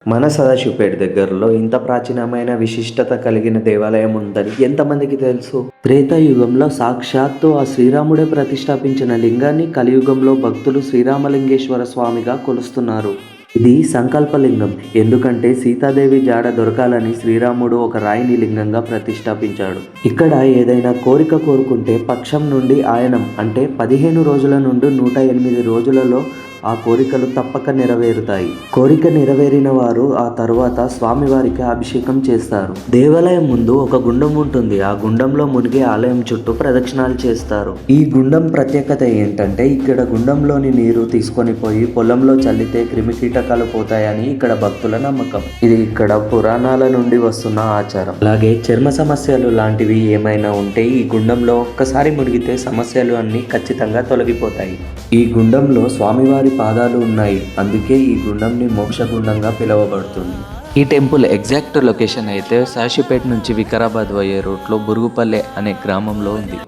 మన సదాశివపేట దగ్గరలో ఇంత ప్రాచీనమైన విశిష్టత కలిగిన దేవాలయం ఉందని ఎంతమందికి తెలుసు? త్రేతాయుగంలో సాక్షాత్తు ఆ శ్రీరాముడే ప్రతిష్టాపించిన లింగాన్ని కలియుగంలో భక్తులు శ్రీరామలింగేశ్వర స్వామిగా కొలుస్తున్నారు. ఇది సంకల్పలింగం. ఎందుకంటే సీతాదేవి జాడ దొరకాలని శ్రీరాముడు ఒక రాయిని లింగంగా ప్రతిష్టాపించాడు. ఇక్కడ ఏదైనా కోరిక కోరుకుంటే పక్షం నుండి ఆయనం అంటే 15 రోజుల నుండి 108 రోజులలో ఆ కోరికలు తప్పక నెరవేరుతాయి. కోరిక నెరవేరిన వారు ఆ తరువాత స్వామివారికి అభిషేకం చేస్తారు. దేవాలయం ముందు ఒక గుండం ఉంటుంది. ఆ గుండంలో మునిగి ఆలయం చుట్టూ ప్రదక్షిణాలు చేస్తారు. ఈ గుండం ప్రత్యేకత ఏంటంటే ఇక్కడ గుండంలోని నీరు తీసుకొని పోయి పొలంలో చల్లితే క్రిమికీటకాలు పోతాయని ఇక్కడ భక్తుల నమ్మకం. ఇది ఇక్కడ పురాణాల నుండి వస్తున్న ఆచారం. అలాగే చర్మ సమస్యలు లాంటివి ఏమైనా ఉంటే ఈ గుండంలో ఒక్కసారి మునిగితే సమస్యలు అన్ని ఖచ్చితంగా తొలగిపోతాయి. ఈ గుండంలో స్వామివారి పాదాలు ఉన్నాయి. అందుకే ఈ గుండంని మోక్షగుండంగా పిలువబడుతుంది. ఈ టెంపుల్ ఎగ్జాక్ట్ లొకేషన్ అయితే సదాశివపేట నుంచి వికారాబాద్ పోయే రూట్లో బురుగుపల్లె అనే గ్రామంలో ఉంది.